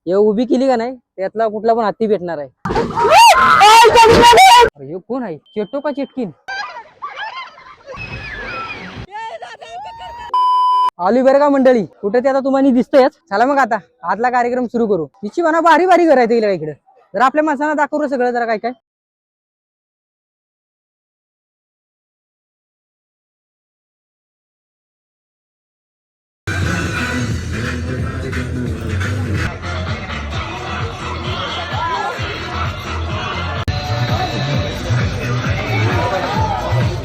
हे उभी केली का नाही त्यातला कुठला पण हत्ती भेटणार आहे. अरे हे कोण आहे, चेटो का चेटकीन? आली बरं का मंडळी, कुठे ते आता तुम्हाला दिसतंयच. चला मग आता आजला कार्यक्रम सुरू करू. तिची म्हणा भारी भारी घर आहे तिला इकडे. जरा आपल्या माणसांना दाखवू सगळं जरा काय काय.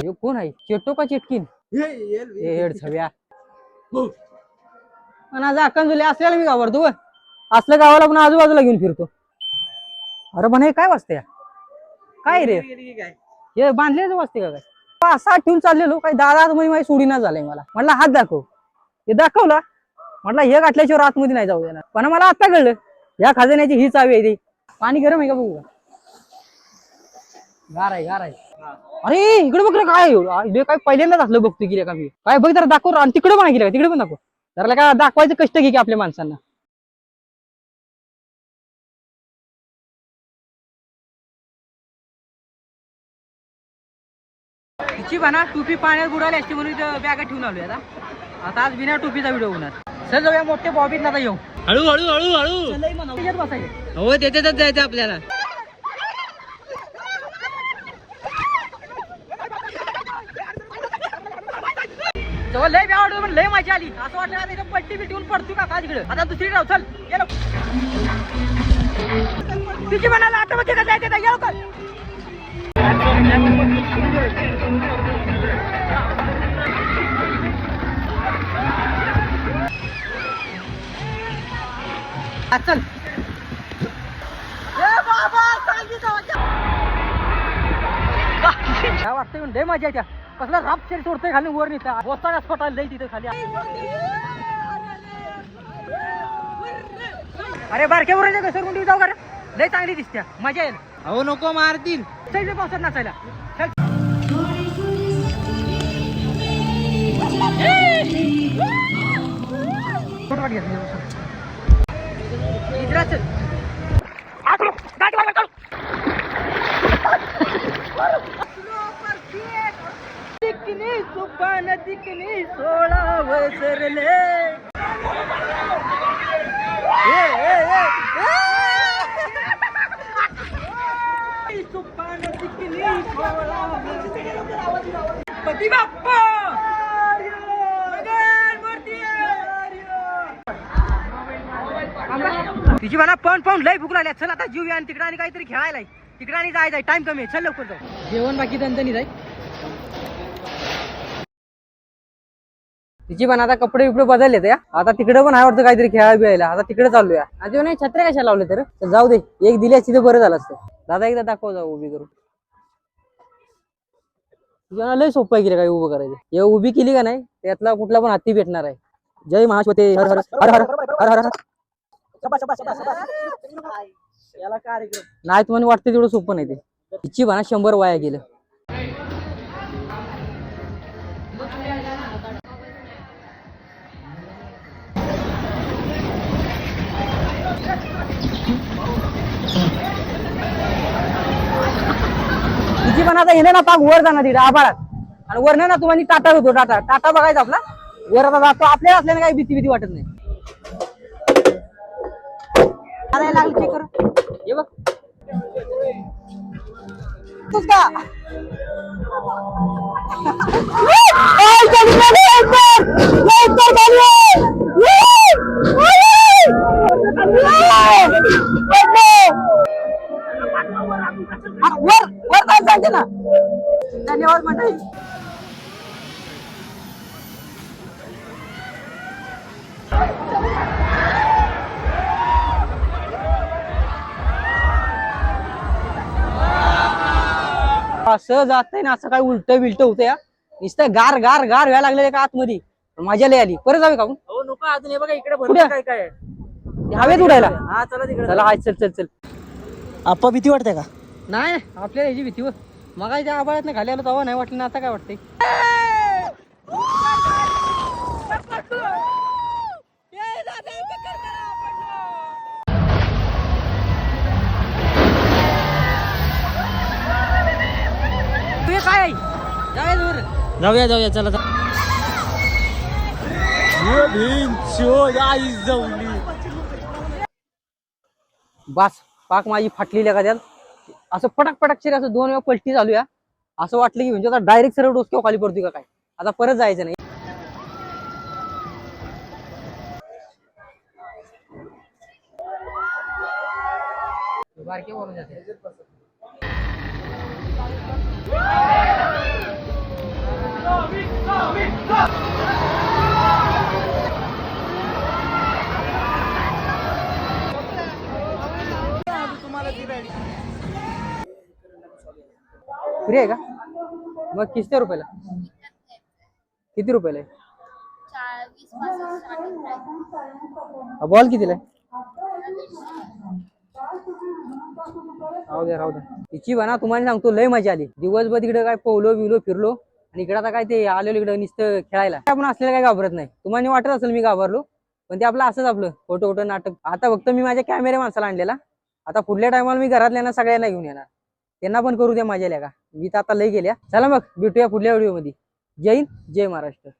हे कोण आहे, चेटो का चेटकीन? हेड छव्या आणि झाकण जुले असल्याला मी घाबरतो. असल्या गावाला पण आजूबाजूला घेऊन फिरतो. अरे पण हे काय वाजते, काय रे हे बांधलेच वाजते का काय? असा ठेवून चाललेलो काही दादा मध्ये माझी सोडीना झालंय. मला म्हटलं हात दाखव, हे दाखवला. म्हटलं हे गाठल्याशिवाय आतमध्ये नाही जाऊ देणार. पण मला आता कळलं या खजान्याची ही चावी आहे ती. पाणी गरम आहे का बघू? गार आहे, गार आहे. अरे इकडे बघ रे, काय काय पहिल्यांदाच असलं बघतो की का मी. काय बघ जरा दाखव. आणि तिकडे पण गेलं, तिकडे पण दाखव जरा. काय दाखवायचं कष्ट घे की आपल्या माणसांना. तिची म्हणा टोपी पाण्यात बुडाली असते म्हणून बॅगा ठेवून आलोय आता आज बिना टोपीचा व्हिडिओ होणार. चल जाऊया मोठे बॉबीत ना येऊ. हळू हळू हळू हळू बसायचे. हो त्याच्यातच जायचं आपल्याला. लय आवडतो पण लय मजा आली. असं वाटलं आता पट्टी बिट्टीहून पडतो का तिकडे. आता दुसरी राव चल गेलो. तिची म्हणाला आता मग तिकडे जायचं गेलो का. चल काय वाटतंय लय मजा येत्या. कसला राप शेरी सोडतोय खाली वर नेता बोलताना स्पॉटायला लय तिथे खाली. अरे बारक्या वर घसरगुंडी जाऊ का रे, लय चांगली दिसत्या, मजा येईल. अहो नको मारतील सैल पावसात नाचायला. दिकनी सुपान दिकनी सोळा वसरले. सुपान दिकनी सोळा पती बाप्पा तिची म्हणा पण लय भूक लागल्या. चल आता जीव आणि तिकडे आणि काहीतरी खेळायला तिकडे आणि जायचं. टाइम कमी आहे, चल लवकर जाऊ. जेवण बाकी दणदणी जाईल. तिची पण आता कपडे बिपडे बदलले त्या. आता तिकडे पण आवडतं काहीतरी खेळायला बिळायला. आता तिकडे चालूया. अजून नाही छत्र्या कशा लावले तर जाऊ दे. एक दिली असती तर बरं झालं असतं. दादा एकदा दाखव जाऊ उभी करून. तुझ्या लय सोपं आहे की काय उभं करायचं. हे उभी केली का नाही त्यातला कुठला पण हत्ती भेटणार आहे. जय महाश्वते हर हर हर हर हर हर हर. याला कार्यक्रम नाही तुम्हाला वाटतं तेवढं सोपं नाही ते. तिची म्हणा 100 वाया गेलं. तिची पण आता येणे ना पाक वर जाणार तिथे आभाळात. आणि वरनं ना तुम्हाला टाटा होतो. टाटा बघायचा आपला वर आता जातो. आपल्याला असल्याने काही भीती वाटत नाही. लागली चेक कर हे बघ तुझा. वर वर काय सांगते ना. धन्यवाद मंडळी. असं जात ना, असं काय उलट बिलट होतं या. नुसतं गार गार गार व्हायला लागले का आतमध्ये. मजा लय आली. परत जावे का? हो नको अजून. हे बघा इकडे काय काय हवेत उडायला. हा चला तिकडे चला. हाय चल चल चल. आपा भीती वाटते का? नाही आपल्याला याची भीती. मग त्या आबाळात खाली आलो तेव्हा नाही वाटलं ना. आता काय वाटतंय. जाऊया जाऊया चला बस पाक माझी फाटलेली का त्यात असं पटक पटक शिर असं 2 वेळा पलटी चालू या असं वाटलं की म्हणजे आता डायरेक्ट सरळ डोसक्यावर खाली पडतोय का काय आता परत जायचं नाही. बारके बोलून जाते फ्री आहे का मग किती रुपयाला किती रुपयाला आहे बॉल कितीला आहे राहू द्या राहू द्या तिची बना तुम्हाला सांगतो लय मजा आली दिवसभर तिकडे काय पोहलो बिलो फिरलो आणि इकडे आता काय ते आलेलो इकडे नुसतं खेळायला आपण असलेलं काय घाबरत नाही तुम्हाला वाटत असेल मी घाबरलो पण ते आपलं असंच आपलं फोटो फोटो नाटक आता फक्त मी माझ्या कॅमेरे माणसाला आणलेला आता पुढल्या टायमाला मी घरातल्या सगळ्यांना घेऊन येणार त्यांना पण करू द्या मजा का मी तर आता लय गेल्या चला मग भेटूया पुढल्या व्हिडिओ मध्ये जय हिंद जय महाराष्ट्र.